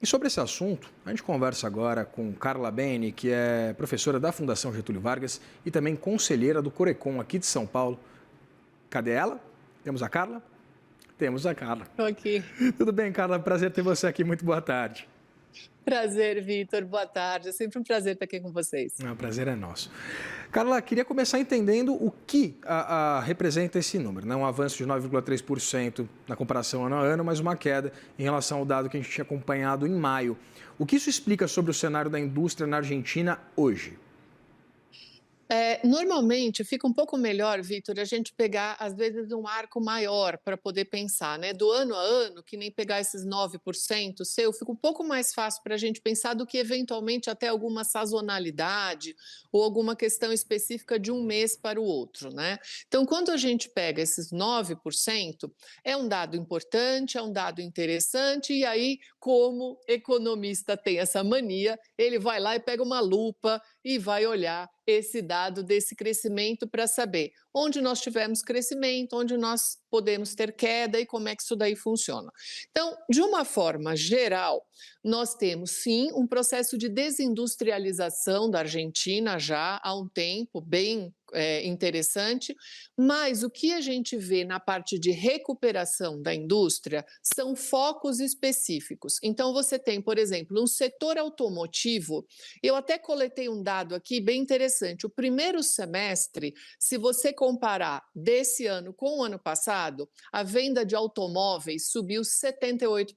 E sobre esse assunto, a gente conversa agora com Carla Bene, que é professora da Fundação Getúlio Vargas e também conselheira do Corecon aqui de São Paulo. Cadê ela? Temos a Carla? Temos a Carla. Estou aqui. Tudo bem, Carla? Prazer ter você aqui. Muito boa tarde. Prazer, Vitor. Boa tarde. É sempre um prazer estar aqui com vocês. O prazer é nosso. Carla, queria começar entendendo o que representa esse número, né? Um avanço de 9,3% na comparação ano a ano, mas uma queda em relação ao dado que a gente tinha acompanhado em maio. O que isso explica sobre o cenário da indústria na Argentina hoje? Normalmente fica um pouco melhor, Vitor, a gente pegar, às vezes, um arco maior para poder pensar, né? Do ano a ano, que nem pegar esses 9% seu, fica um pouco mais fácil para a gente pensar do que, eventualmente, até alguma sazonalidade ou alguma questão específica de um mês para o outro, né? Então, quando a gente pega esses 9%, é um dado importante, é um dado interessante, e aí, como economista tem essa mania, ele vai lá e pega uma lupa e vai olhar esse dado desse crescimento para saber onde nós tivemos crescimento, onde nós podemos ter queda e como é que isso daí funciona. Então, de uma forma geral, nós temos sim um processo de desindustrialização da Argentina já há um tempo bem interessante, mas o que a gente vê na parte de recuperação da indústria são focos específicos. Então, você tem, por exemplo, um setor automotivo. Eu até coletei um dado aqui bem interessante. O primeiro semestre, se você comparar desse ano com o ano passado, a venda de automóveis subiu 78%.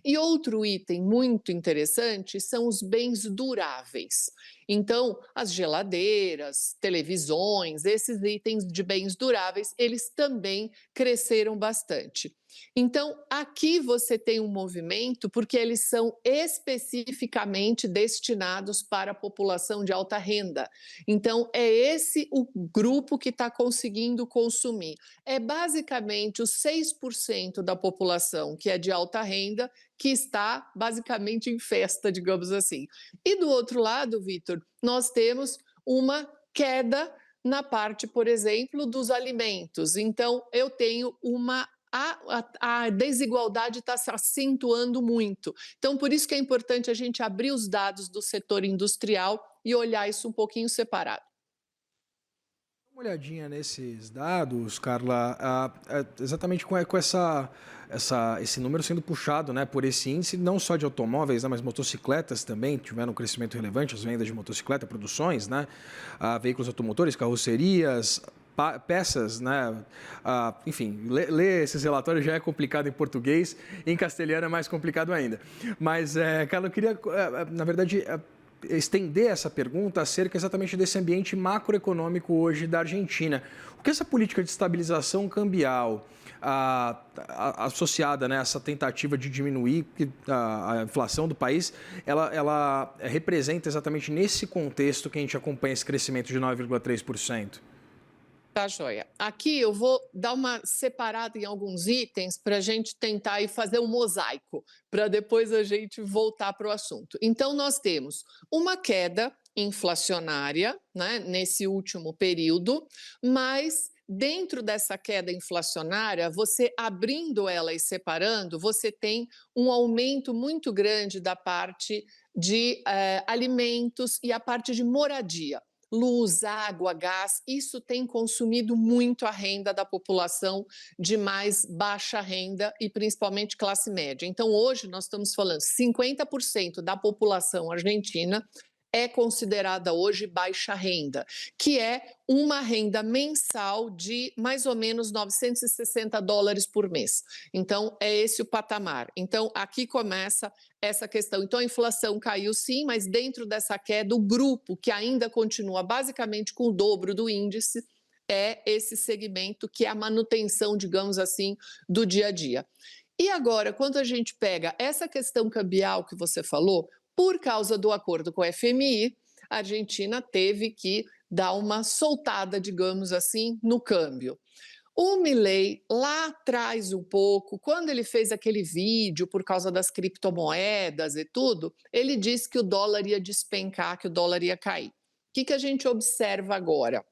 E outro item muito interessante são os bens duráveis. Então, as geladeiras, televisões, esses itens de bens duráveis, eles também cresceram bastante. Então, aqui você tem um movimento porque eles são especificamente destinados para a população de alta renda. Então, é esse o grupo que está conseguindo consumir. É basicamente os 6% da população que é de alta renda que está basicamente em festa, digamos assim. E do outro lado, Vitor, nós temos uma queda na parte, por exemplo, dos alimentos. Então, eu tenho uma a desigualdade está se acentuando muito. Então, por isso que é importante a gente abrir os dados do setor industrial e olhar isso um pouquinho separado. Uma olhadinha nesses dados, Carla, exatamente com esse número sendo puxado, né, por esse índice, não só de automóveis, né, mas motocicletas também tiveram um crescimento relevante, as vendas de motocicleta, produções, né, veículos automotores, carrocerias, peças, né, enfim, ler esses relatórios já é complicado em português, em castelhano é mais complicado ainda. Mas, Carla, eu queria, na verdade, estender essa pergunta acerca exatamente desse ambiente macroeconômico hoje da Argentina. O que essa política de estabilização cambial associada, né, a essa tentativa de diminuir a inflação do país, ela representa exatamente nesse contexto que a gente acompanha esse crescimento de 9,3%? Tá joia. Aqui eu vou dar uma separada em alguns itens para a gente tentar fazer um mosaico, para depois a gente voltar para o assunto. Então, nós temos uma queda inflacionária, né, nesse último período, mas dentro dessa queda inflacionária, você abrindo ela e separando, você tem um aumento muito grande da parte de alimentos e a parte de moradia. Luz, água, gás, isso tem consumido muito a renda da população de mais baixa renda e principalmente classe média. Então, hoje nós estamos falando 50% da população argentina é considerada hoje baixa renda, que é uma renda mensal de mais ou menos US$ 960 por mês. Então, é esse o patamar. Então, aqui começa essa questão. Então, a inflação caiu sim, mas dentro dessa queda, o grupo que ainda continua basicamente com o dobro do índice é esse segmento que é a manutenção, digamos assim, do dia a dia. E agora, quando a gente pega essa questão cambial que você falou, por causa do acordo com o FMI, a Argentina teve que dar uma soltada, digamos assim, no câmbio. O Milei, lá atrás um pouco, quando ele fez aquele vídeo por causa das criptomoedas e tudo, ele disse que o dólar ia despencar, que o dólar ia cair. O que a gente observa agora?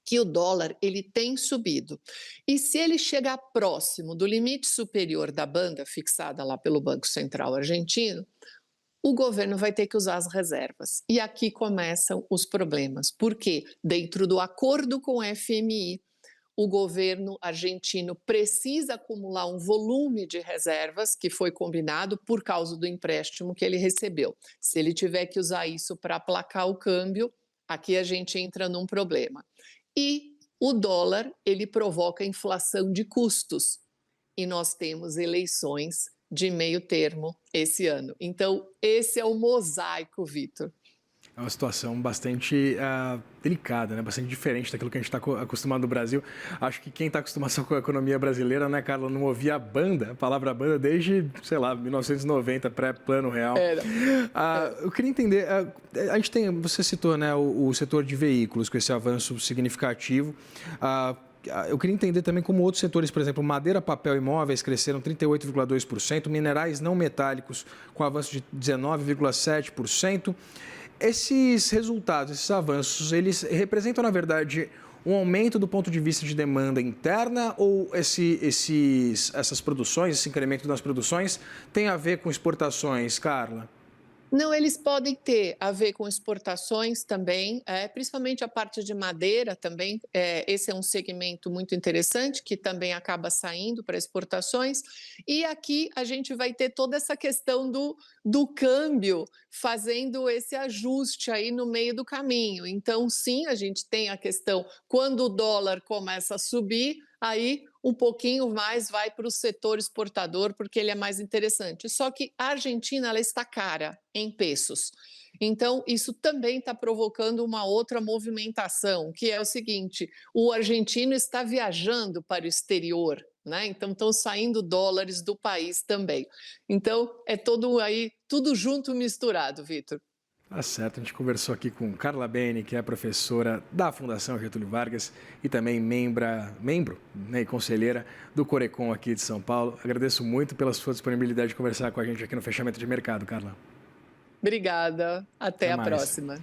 que o dólar ele tem subido. E se ele chegar próximo do limite superior da banda fixada lá pelo Banco Central argentino, o governo vai ter que usar as reservas. E aqui começam os problemas, porque dentro do acordo com o FMI, o governo argentino precisa acumular um volume de reservas que foi combinado por causa do empréstimo que ele recebeu. Se ele tiver que usar isso para aplacar o câmbio, aqui a gente entra num problema. E o dólar, ele provoca inflação de custos. E nós temos eleições de meio termo esse ano. Então, esse é o mosaico, Vitor. É uma situação bastante delicada, né? Bastante diferente daquilo que a gente está acostumado no Brasil. Acho que quem está acostumado com a economia brasileira, né, Carla, não ouvia a palavra banda, desde, sei lá, 1990, pré-plano real. Eu queria entender, a gente tem, você citou, né, o setor de veículos com esse avanço significativo. Eu queria entender também como outros setores, por exemplo, madeira, papel e móveis cresceram 38,2%, minerais não metálicos com avanço de 19,7%. Esses resultados, esses avanços, eles representam, na verdade, um aumento do ponto de vista de demanda interna ou essas produções, esse incremento das produções, tem a ver com exportações, Carla? Não, eles podem ter a ver com exportações também, principalmente a parte de madeira também. Esse é um segmento muito interessante que também acaba saindo para exportações. E aqui a gente vai ter toda essa questão do câmbio fazendo esse ajuste aí no meio do caminho. Então, sim, a gente tem a questão quando o dólar começa a subir, aí um pouquinho mais vai para o setor exportador, porque ele é mais interessante. Só que a Argentina ela está cara em pesos. Então, isso também está provocando uma outra movimentação, que é o seguinte: o argentino está viajando para o exterior, né? Então, estão saindo dólares do país também. Então, é todo aí, tudo junto misturado, Vitor. Tá certo, a gente conversou aqui com Carla Bene, que é professora da Fundação Getúlio Vargas e também membro, né, e conselheira do Corecon aqui de São Paulo. Agradeço muito pela sua disponibilidade de conversar com a gente aqui no Fechamento de Mercado, Carla. Obrigada, até Até a mais. próxima.